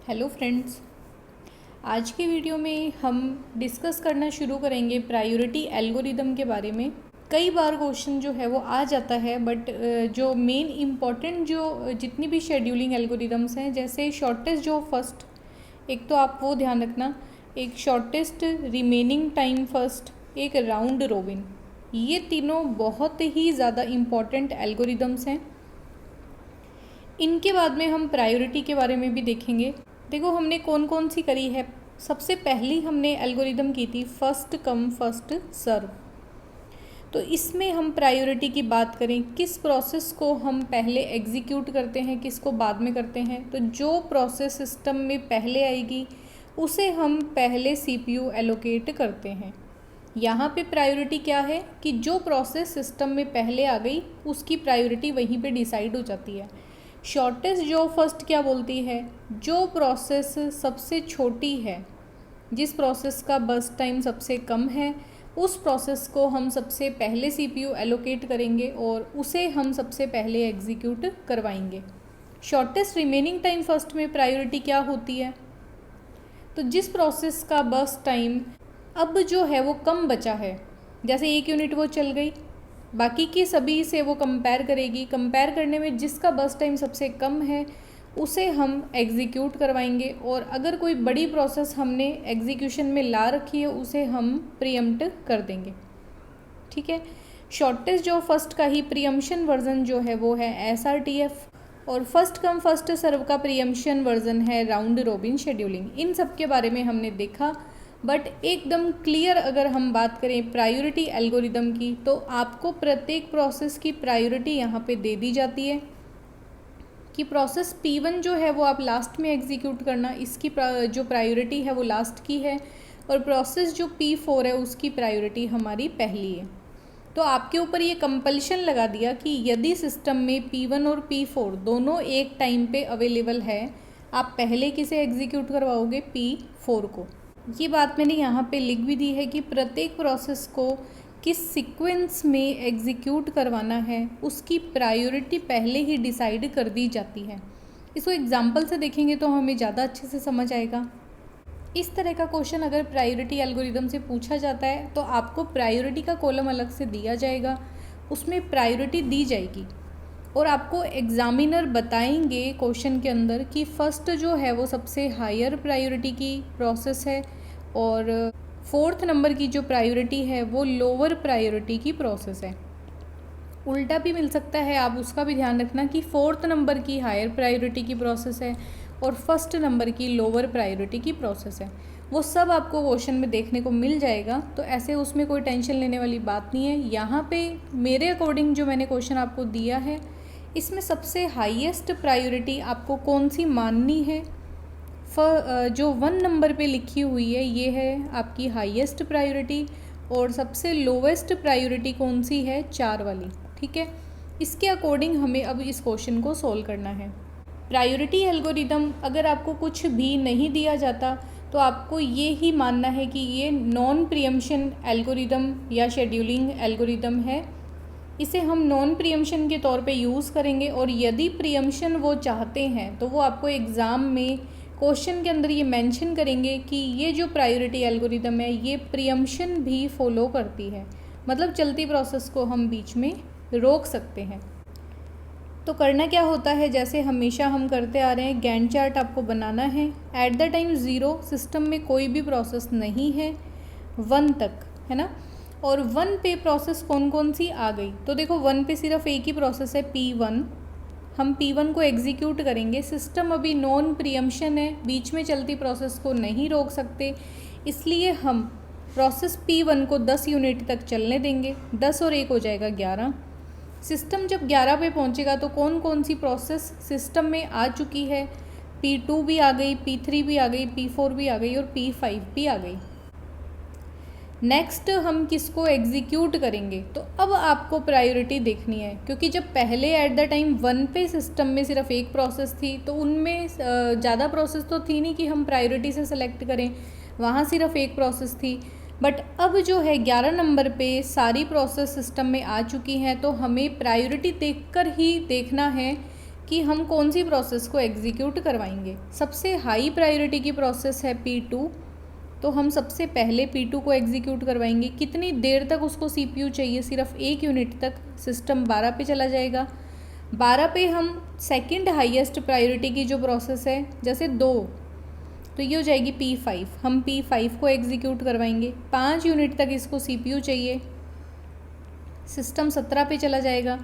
Hello friends. आज के video में हम डिस्कस करना शुरू करेंगे प्रायोरिटी एल्गोरिदम के बारे में। कई बार क्वेश्चन जो है वो आ जाता है, बट जो मेन इम्पॉर्टेंट जो जितनी भी शेड्यूलिंग एल्गोरिदम्स हैं, जैसे शॉर्टेस्ट जो फर्स्ट, एक तो आप वो ध्यान रखना, एक शॉर्टेस्ट रिमेनिंग टाइम फर्स्ट, एक राउंड रोबिन, ये तीनों बहुत ही ज़्यादा इम्पॉर्टेंट एल्गोरिदम्स हैं। इनके बाद में हम प्रायोरिटी के बारे में भी देखेंगे। देखो हमने कौन कौन सी करी है। सबसे पहली हमने एल्गोरिदम की थी फर्स्ट कम फर्स्ट सर्व। तो इसमें हम प्रायोरिटी की बात करें, किस प्रोसेस को हम पहले एग्जीक्यूट करते हैं, किसको बाद में करते हैं। तो जो प्रोसेस सिस्टम में पहले आएगी उसे हम पहले सीपीयू एलोकेट करते हैं। यहाँ पे प्रायोरिटी क्या है कि जो प्रोसेस सिस्टम में पहले आ गई उसकी प्रायोरिटी वहीं पे डिसाइड हो जाती है। शॉर्टेस्ट जो फर्स्ट क्या बोलती है, जो प्रोसेस सबसे छोटी है, जिस प्रोसेस का बर्स्ट टाइम सबसे कम है, उस प्रोसेस को हम सबसे पहले सीपीयू एलोकेट करेंगे और उसे हम सबसे पहले एग्जीक्यूट करवाएंगे। शॉर्टेस्ट रिमेनिंग टाइम फर्स्ट में प्रायोरिटी क्या होती है, तो जिस प्रोसेस का बर्स्ट टाइम अब जो है वो कम बचा है, जैसे 1 यूनिट वो चल गई, बाकी की सभी से वो कंपेयर करेगी। कंपेयर करने में जिसका बर्स्ट टाइम सबसे कम है उसे हम एग्जीक्यूट करवाएंगे, और अगर कोई बड़ी प्रोसेस हमने एग्जीक्यूशन में ला रखी है उसे हम प्रीएम्प्ट कर देंगे। ठीक है। शॉर्टेस्ट जो फर्स्ट का ही प्रीएम्पशन वर्जन जो है वो है एसआरटीएफ, और फर्स्ट कम फर्स्ट सर्व का प्रीएम्पशन वर्जन है राउंड रोबिन शेड्यूलिंग। इन सब के बारे में हमने देखा, बट एकदम क्लियर अगर हम बात करें प्रायोरिटी एल्गोरिदम की, तो आपको प्रत्येक प्रोसेस की प्रायोरिटी यहाँ पे दे दी जाती है कि प्रोसेस P1 जो है वो आप लास्ट में एग्जीक्यूट करना, इसकी जो प्रायोरिटी है वो लास्ट की है, और प्रोसेस जो P4 है उसकी प्रायोरिटी हमारी पहली है। तो आपके ऊपर ये कंपल्शन लगा दिया कि यदि सिस्टम में P1 और P4 दोनों एक टाइम पे अवेलेबल है, आप पहले किसे एग्जीक्यूट करवाओगे, P4 को। ये बात मैंने यहाँ पे लिख भी दी है कि प्रत्येक प्रोसेस को किस सीक्वेंस में एग्जीक्यूट करवाना है उसकी प्रायोरिटी पहले ही डिसाइड कर दी जाती है। इसको एग्जांपल से देखेंगे तो हमें ज़्यादा अच्छे से समझ आएगा। इस तरह का क्वेश्चन अगर प्रायोरिटी एल्गोरिदम से पूछा जाता है तो आपको प्रायोरिटी का कॉलम अलग से दिया जाएगा, उसमें प्रायोरिटी दी जाएगी, और आपको एग्जामिनर बताएंगे क्वेश्चन के अंदर कि फर्स्ट जो है वो सबसे हायर प्रायोरिटी की प्रोसेस है, और फोर्थ नंबर की जो प्रायोरिटी है वो लोअर प्रायोरिटी की प्रोसेस है। उल्टा भी मिल सकता है, आप उसका भी ध्यान रखना कि फोर्थ नंबर की हायर प्रायोरिटी की प्रोसेस है और फर्स्ट नंबर की लोअर प्रायोरिटी की प्रोसेस है। वो सब आपको क्वेश्चन में देखने को मिल जाएगा, तो ऐसे उसमें कोई टेंशन लेने वाली बात नहीं है। यहाँ पे मेरे अकॉर्डिंग जो मैंने क्वेश्चन आपको दिया है, इसमें सबसे हाईएस्ट प्रायोरिटी आपको कौन सी माननी है, जो 1 नंबर पे लिखी हुई है ये है आपकी हाईएस्ट प्रायोरिटी, और सबसे लोवेस्ट प्रायोरिटी कौन सी है, 4 वाली। ठीक है। इसके अकॉर्डिंग हमें अब इस क्वेश्चन को सोल्व करना है। प्रायोरिटी एल्गोरिदम अगर आपको कुछ भी नहीं दिया जाता तो आपको ये ही मानना है कि ये नॉन प्रीएम्पशन एल्गोरिदम या शेड्यूलिंग एल्गोरिदम है। इसे हम नॉन प्रीएम्पशन के तौर पे यूज़ करेंगे, और यदि प्रीएम्पशन वो चाहते हैं तो वो आपको एग्ज़ाम में क्वेश्चन के अंदर ये मेंशन करेंगे कि ये जो प्रायोरिटी एल्गोरिदम है ये प्रीएम्पशन भी फॉलो करती है, मतलब चलती प्रोसेस को हम बीच में रोक सकते हैं। तो करना क्या होता है, जैसे हमेशा हम करते आ रहे हैं, गैंट चार्ट आपको बनाना है। एट द टाइम 0 सिस्टम में कोई भी प्रोसेस नहीं है, 1 तक है ना, और 1 पे प्रोसेस कौन कौन सी आ गई। तो देखो 1 पे सिर्फ एक ही प्रोसेस है, P1। हम P1 को एग्जीक्यूट करेंगे। सिस्टम अभी नॉन प्रीएम्पशन है, बीच में चलती प्रोसेस को नहीं रोक सकते, इसलिए हम प्रोसेस P1 को 10 यूनिट तक चलने देंगे। 10 और 1 हो जाएगा 11। सिस्टम जब 11 पे पहुंचेगा तो कौन कौन सी प्रोसेस सिस्टम में आ चुकी है, P2 भी आ गई, P3 भी आ गई, P4 भी आ गई और P5 भी आ गई। नेक्स्ट हम किसको एग्जीक्यूट करेंगे, तो अब आपको प्रायोरिटी देखनी है, क्योंकि जब पहले एट द टाइम 1 पे सिस्टम में सिर्फ एक प्रोसेस थी तो उनमें ज़्यादा प्रोसेस तो थी नहीं कि हम प्रायोरिटी से सेलेक्ट करें, वहाँ सिर्फ एक प्रोसेस थी। बट अब जो है 11 नंबर पे सारी प्रोसेस सिस्टम में आ चुकी हैं, तो हमें प्रायोरिटी देखकर ही देखना है कि हम कौन सी प्रोसेस को एग्जीक्यूट करवाएंगे। सबसे हाई प्रायोरिटी की प्रोसेस है P2, तो हम सबसे पहले P2 को एग्जीक्यूट करवाएंगे। कितनी देर तक उसको CPU चाहिए, सिर्फ 1 यूनिट तक। सिस्टम 12 पे चला जाएगा। 12 पे हम सेकंड हाईएस्ट प्रायोरिटी की जो प्रोसेस है, जैसे 2, तो ये हो जाएगी P5। हम P5 को एग्जीक्यूट करवाएंगे। 5 यूनिट तक इसको CPU चाहिए। सिस्टम 17 पे चला जाएगा।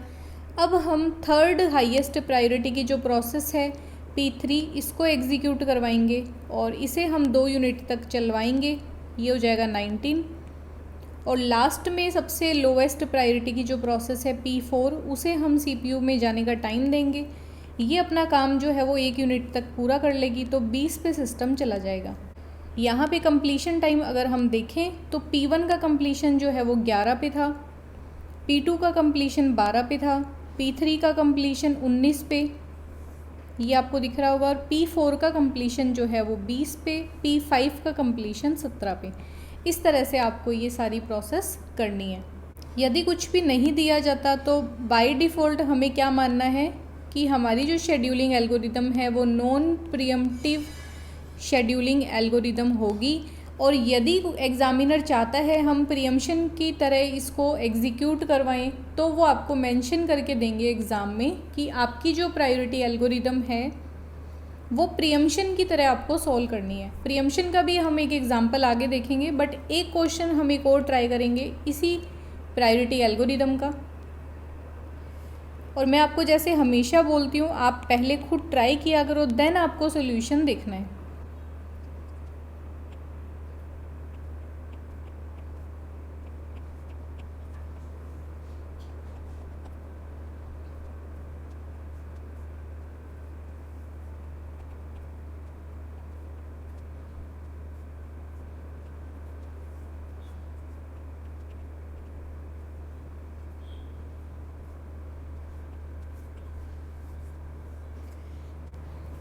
अब हम थर्ड हाईएस्ट प्रायोरिटी की जो प्रोसेस है P3, इसको एग्जीक्यूट करवाएंगे और इसे हम 2 यूनिट तक चलवाएंगे। ये हो जाएगा 19। और लास्ट में सबसे लोवेस्ट प्रायोरिटी की जो प्रोसेस है P4, उसे हम CPU में जाने का टाइम देंगे। ये अपना काम जो है वो 1 यूनिट तक पूरा कर लेगी, तो 20 पे सिस्टम चला जाएगा। यहाँ पे कंप्लीशन टाइम अगर हम देखें तो P1 का कंप्लीशन जो है वो 11 पे था, P2 का कंप्लीशन 12 पे था, P3 का कंप्लीशन 19 पे, ये आपको दिख रहा होगा, और P4 का कंप्लीशन जो है वो 20 पे, P5 का कंप्लीशन 17 पे। इस तरह से आपको ये सारी प्रोसेस करनी है। यदि कुछ भी नहीं दिया जाता तो बाय डिफ़ॉल्ट हमें क्या मानना है कि हमारी जो शेड्यूलिंग एल्गोरिदम है वो नॉन प्रीएम्प्टिव शेड्यूलिंग एल्गोरिदम होगी। और यदि एग्ज़ामिनर चाहता है हम प्रीएम्पशन की तरह इसको एग्जीक्यूट करवाएं, तो वो आपको मेंशन करके देंगे एग्ज़ाम में कि आपकी जो प्रायोरिटी एल्गोरिदम है वो प्रीएम्पशन की तरह आपको सॉल्व करनी है। प्रीएम्पशन का भी हम एक एग्जांपल आगे देखेंगे, बट एक क्वेश्चन हम एक और ट्राई करेंगे इसी प्रायोरिटी एल्गोरिदम का। और मैं आपको जैसे हमेशा बोलती हूँ, आप पहले खुद ट्राई किया करो, देन आपको सोल्यूशन देखना है।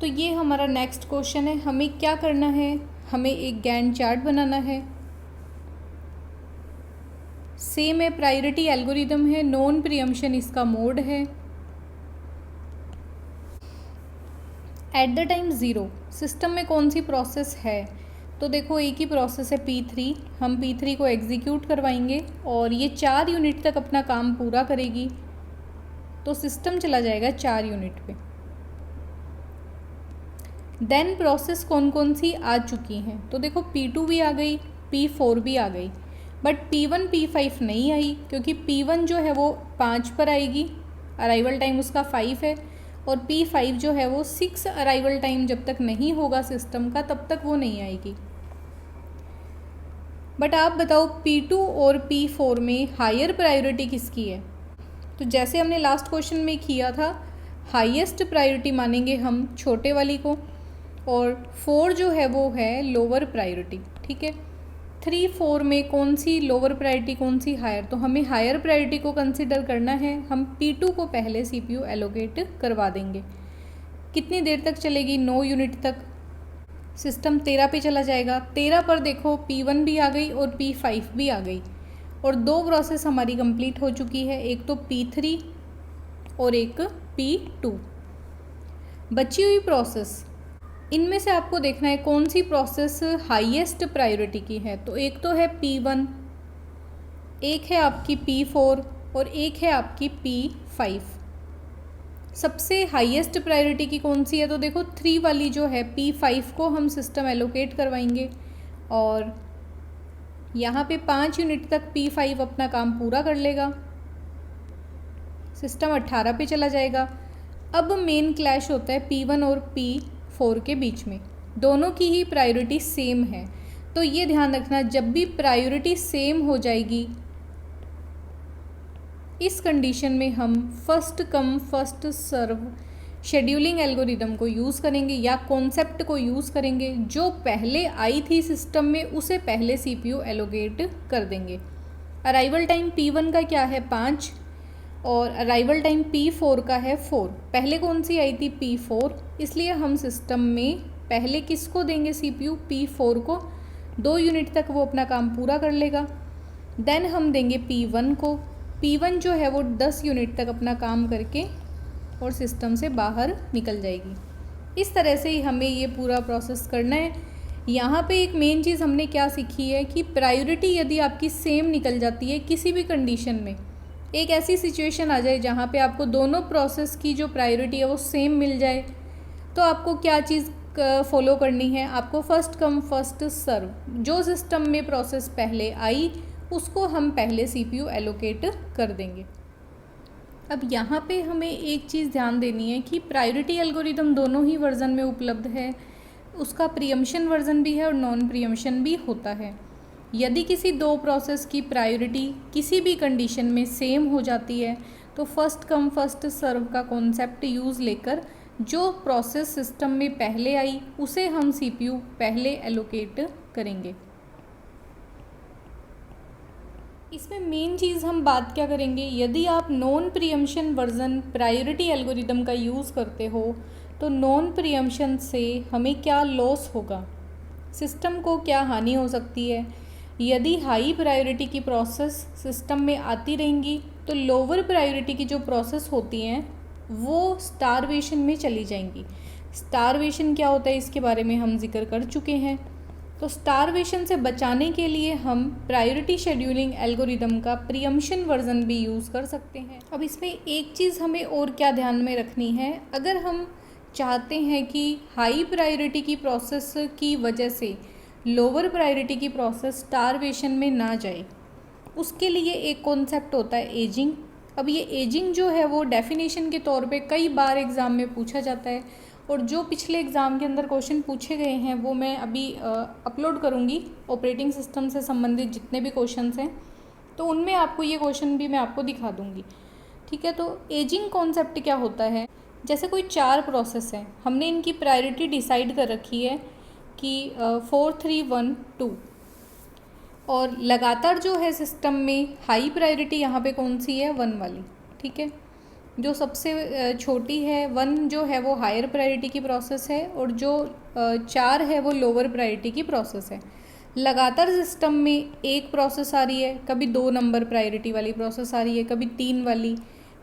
तो ये हमारा नेक्स्ट क्वेश्चन है। हमें क्या करना है, हमें एक गैंट चार्ट बनाना है। सेम है, प्रायोरिटी एल्गोरिदम है, नॉन प्रीएम्पशन इसका मोड है। एट द टाइम 0 सिस्टम में कौन सी प्रोसेस है, तो देखो एक ही प्रोसेस है P3। हम P3 को एग्जीक्यूट करवाएंगे और ये 4 यूनिट तक अपना काम पूरा करेगी, तो सिस्टम चला जाएगा 4 यूनिट पे। देन प्रोसेस कौन कौन सी आ चुकी हैं, तो देखो P2 भी आ गई, P4 भी आ गई, बट P1 P5 नहीं आई, क्योंकि P1 जो है वो 5 पर आएगी, अराइवल टाइम उसका 5 है, और P5 जो है वो 6 अराइवल टाइम जब तक नहीं होगा सिस्टम का तब तक वो नहीं आएगी। बट आप बताओ P2 और P4 में हायर प्रायोरिटी किसकी है, तो जैसे हमने लास्ट क्वेश्चन में किया था, हाईएस्ट प्रायोरिटी मानेंगे हम छोटे वाली को, और 4 जो है वो है लोअर प्रायोरिटी। ठीक है, 3 4 में कौन सी लोअर प्रायोरिटी, कौन सी हायर, तो हमें हायर प्रायोरिटी को कंसिडर करना है। हम P2 को पहले CPU एलोकेट करवा देंगे। कितनी देर तक चलेगी, 9 यूनिट तक। सिस्टम 13 पे चला जाएगा। 13 पर देखो P1 भी आ गई और P5 भी आ गई, और 2 प्रोसेस हमारी कंप्लीट हो चुकी है, एक तो P3 और एक P2। बची हुई प्रोसेस, इनमें से आपको देखना है कौन सी प्रोसेस हाईएस्ट प्रायोरिटी की है। तो एक तो है P1, एक है आपकी P4 और एक है आपकी P5। सबसे हाईएस्ट प्रायोरिटी की कौन सी है, तो देखो 3 वाली जो है P5 को हम सिस्टम एलोकेट करवाएंगे, और यहाँ पे 5 यूनिट तक P5 अपना काम पूरा कर लेगा। सिस्टम 18 पे चला जाएगा। अब मेन क्लैश होता है P1 और P4 के बीच में, दोनों की ही प्रायोरिटी सेम है। तो ये ध्यान रखना, जब भी प्रायोरिटी सेम हो जाएगी, इस कंडीशन में हम first come first serve scheduling algorithm को यूज़ करेंगे, या कॉन्सेप्ट को यूज़ करेंगे। जो पहले आई थी सिस्टम में उसे पहले CPU एलोकेट कर देंगे। अराइवल टाइम P1 का क्या है, 5, और अराइवल टाइम P4 का है 4। पहले कौन सी आई थी, P4, इसलिए हम सिस्टम में पहले किसको देंगे CPU, P4 को। 2 यूनिट तक वो अपना काम पूरा कर लेगा। देन हम देंगे P1 को। P1 जो है वो 10 यूनिट तक अपना काम करके और सिस्टम से बाहर निकल जाएगी। इस तरह से ही हमें ये पूरा प्रोसेस करना है। यहाँ पे एक मेन चीज़ हमने क्या सीखी है कि प्रायोरिटी यदि आपकी सेम निकल जाती है किसी भी कंडीशन में, एक ऐसी सिचुएशन आ जाए जहाँ पे आपको दोनों प्रोसेस की जो प्रायोरिटी है वो सेम मिल जाए, तो आपको क्या चीज़ फॉलो करनी है, आपको फर्स्ट कम फर्स्ट सर्व, जो सिस्टम में प्रोसेस पहले आई उसको हम पहले CPU एलोकेट कर देंगे। अब यहाँ पे हमें एक चीज़ ध्यान देनी है कि प्रायोरिटी एल्गोरिदम दोनों ही वर्जन में उपलब्ध है, उसका प्रीएम्पशन वर्जन भी है और नॉन प्रीएम्पशन भी होता है। यदि किसी दो प्रोसेस की प्रायोरिटी किसी भी कंडीशन में सेम हो जाती है तो फर्स्ट कम फर्स्ट सर्व का कॉन्सेप्ट यूज़ लेकर जो प्रोसेस सिस्टम में पहले आई उसे हम CPU पहले एलोकेट करेंगे। इसमें मेन चीज़ हम बात क्या करेंगे, यदि आप non preemption version priority algorithm का यूज़ करते हो तो नॉन प्रीएम्पशन से हमें क्या लॉस होगा, सिस्टम को क्या हानि हो सकती है। यदि हाई प्रायोरिटी की प्रोसेस सिस्टम में आती रहेंगी तो लोअर प्रायोरिटी की जो प्रोसेस होती हैं वो स्टारवेशन में चली जाएंगी। स्टारवेशन क्या होता है इसके बारे में हम जिक्र कर चुके हैं। तो स्टारवेशन से बचाने के लिए हम प्रायोरिटी शेड्यूलिंग एल्गोरिदम का प्रीएम्पशन वर्जन भी यूज़ कर सकते हैं। अब इसमें एक चीज़ हमें और क्या ध्यान में रखनी है, अगर हम चाहते हैं कि हाई प्रायोरिटी की प्रोसेस की वजह से लोअर प्रायोरिटी की प्रोसेस स्टारवेशन में ना जाए, उसके लिए एक कॉन्सेप्ट होता है एजिंग। अब ये एजिंग जो है वो डेफिनेशन के तौर पे कई बार एग्ज़ाम में पूछा जाता है और जो पिछले एग्ज़ाम के अंदर क्वेश्चन पूछे गए हैं वो मैं अभी अपलोड करूँगी। ऑपरेटिंग सिस्टम से संबंधित जितने भी क्वेश्चंस हैं तो उनमें आपको ये क्वेश्चन भी मैं आपको दिखा दूँगी, ठीक है। तो एजिंग कॉन्सेप्ट क्या होता है, जैसे कोई 4 प्रोसेस हैं, हमने इनकी प्रायोरिटी डिसाइड कर रखी है कि 4 3 1 2, और लगातार जो है सिस्टम में हाई प्रायोरिटी यहाँ पे कौन सी है, 1 वाली, ठीक है। जो सबसे छोटी है 1 जो है वो हायर प्रायोरिटी की प्रोसेस है और जो 4 है वो लोअर प्रायोरिटी की प्रोसेस है। लगातार सिस्टम में एक प्रोसेस आ रही है, कभी 2 नंबर प्रायोरिटी वाली प्रोसेस आ रही है, कभी 3 वाली,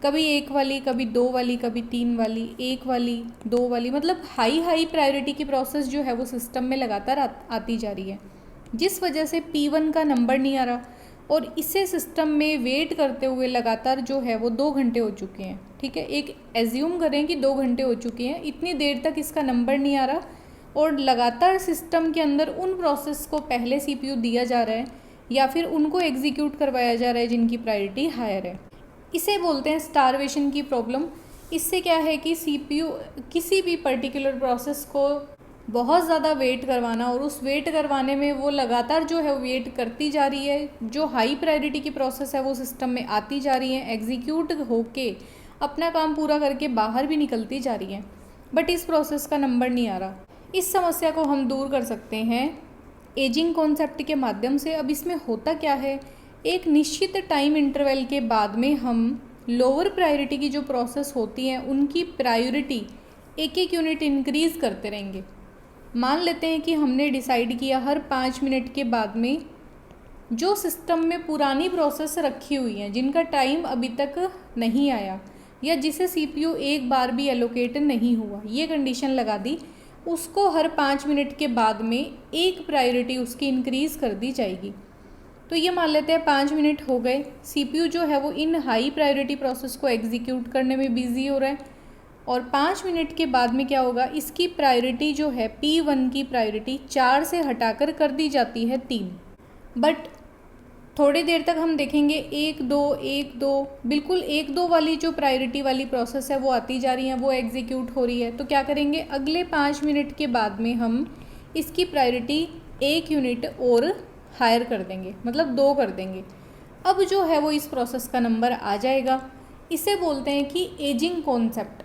कभी 1 वाली, कभी 2 वाली, कभी 3 वाली, 1 वाली, 2 वाली, मतलब हाई प्रायोरिटी की प्रोसेस जो है वो सिस्टम में लगातार आती जा रही है, जिस वजह से P1 का नंबर नहीं आ रहा और इसे सिस्टम में वेट करते हुए लगातार जो है वो 2 घंटे हो चुके हैं, ठीक है। एक एज्यूम करें कि 2 घंटे हो चुके हैं, इतनी देर तक इसका नंबर नहीं आ रहा और लगातार सिस्टम के अंदर उन प्रोसेस को पहले CPU दिया जा रहा है या फिर उनको एग्जीक्यूट करवाया जा रहा है जिनकी प्रायोरिटी हायर है। इसे बोलते हैं स्टारवेशन की प्रॉब्लम। इससे क्या है कि CPU किसी भी पर्टिकुलर प्रोसेस को बहुत ज़्यादा वेट करवाना और उस वेट करवाने में वो लगातार जो है वेट करती जा रही है, जो हाई प्रायोरिटी की प्रोसेस है वो सिस्टम में आती जा रही है, एग्जीक्यूट होके अपना काम पूरा करके बाहर भी निकलती जा रही है, बट इस प्रोसेस का नंबर नहीं आ रहा। इस समस्या को हम दूर कर सकते हैं एजिंग कॉन्सेप्ट के माध्यम से। अब इसमें होता क्या है, एक निश्चित टाइम इंटरवल के बाद में हम लोअर प्रायोरिटी की जो प्रोसेस होती हैं उनकी प्रायोरिटी एक एक यूनिट इंक्रीज़ करते रहेंगे। मान लेते हैं कि हमने डिसाइड किया हर 5 मिनट के बाद में जो सिस्टम में पुरानी प्रोसेस रखी हुई हैं जिनका टाइम अभी तक नहीं आया या जिसे CPU एक बार भी एलोकेट नहीं हुआ, ये कंडीशन लगा दी, उसको हर 5 मिनट के बाद में एक प्रायोरिटी उसकी इंक्रीज़ कर दी जाएगी। तो ये मान लेते हैं 5 मिनट हो गए, CPU जो है वो इन हाई प्रायोरिटी प्रोसेस को एग्जीक्यूट करने में बिजी हो रहा है और 5 मिनट के बाद में क्या होगा, इसकी प्रायोरिटी जो है P1 की प्रायोरिटी 4 से हटाकर कर दी जाती है 3। बट थोड़ी देर तक हम देखेंगे 1 2 1 2, बिल्कुल 1 2 वाली जो प्रायोरिटी वाली प्रोसेस है वो आती जा रही है, वो एग्जीक्यूट हो रही है। तो क्या करेंगे, अगले 5 मिनट के बाद में हम इसकी प्रायोरिटी 1 यूनिट और हायर कर देंगे, मतलब 2 कर देंगे। अब जो है वो इस प्रोसेस का नंबर आ जाएगा। इसे बोलते हैं कि एजिंग कॉन्सेप्ट,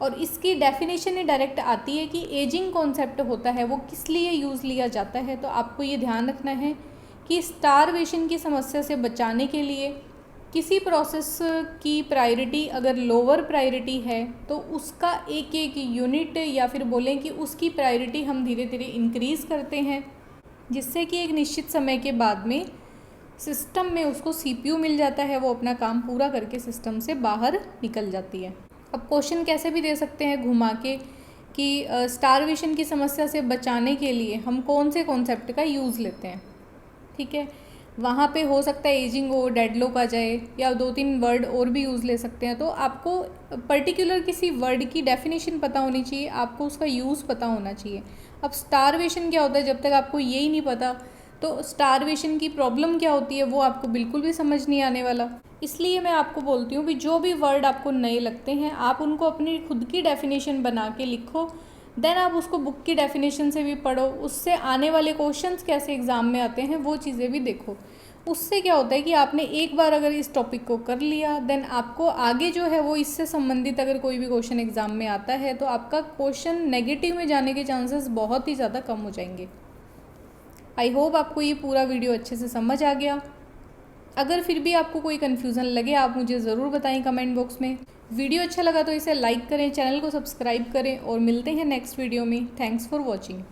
और इसकी डेफिनेशन ही डायरेक्ट आती है कि एजिंग कॉन्सेप्ट होता है वो किस लिए यूज़ लिया जाता है। तो आपको ये ध्यान रखना है कि स्टारवेशन की समस्या से बचाने के लिए किसी प्रोसेस की प्रायोरिटी अगर लोअर प्रायोरिटी है तो उसका एक एक यूनिट या फिर बोलें कि उसकी प्रायोरिटी हम धीरे धीरे इंक्रीज़ करते हैं, जिससे कि एक निश्चित समय के बाद में सिस्टम में उसको CPU मिल जाता है, वो अपना काम पूरा करके सिस्टम से बाहर निकल जाती है। अब क्वेश्चन कैसे भी दे सकते हैं घुमा के कि स्टारवेशन की समस्या से बचाने के लिए हम कौन से कॉन्सेप्ट का यूज़ लेते हैं, ठीक है। वहाँ पे हो सकता है एजिंग हो, डेडलॉक आ जाए, या 2-3 वर्ड और भी यूज़ ले सकते हैं। तो आपको पर्टिकुलर किसी वर्ड की डेफिनेशन पता होनी चाहिए, आपको उसका यूज़ पता होना चाहिए। अब स्टारवेशन क्या होता है, जब तक आपको यही नहीं पता तो स्टारवेशन की प्रॉब्लम क्या होती है वो आपको बिल्कुल भी समझ नहीं आने वाला। इसलिए मैं आपको बोलती हूँ कि जो भी वर्ड आपको नए लगते हैं आप उनको अपनी खुद की डेफिनेशन बना के लिखो, देन आप उसको बुक की डेफिनेशन से भी पढ़ो, उससे आने वाले क्वेश्चंस कैसे एग्ज़ाम में आते हैं वो चीज़ें भी देखो। उससे क्या होता है कि आपने एक बार अगर इस टॉपिक को कर लिया, देन आपको आगे जो है वो इससे संबंधित अगर कोई भी क्वेश्चन एग्ज़ाम में आता है तो आपका क्वेश्चन नेगेटिव में जाने के चांसेस बहुत ही ज़्यादा कम हो जाएंगे। आई होप आपको ये पूरा वीडियो अच्छे से समझ आ गया। अगर फिर भी आपको कोई कन्फ्यूज़न लगे आप मुझे ज़रूर बताएं कमेंट बॉक्स में। वीडियो अच्छा लगा तो इसे लाइक करें, चैनल को सब्सक्राइब करें और मिलते हैं नेक्स्ट वीडियो में। Thanks for watching.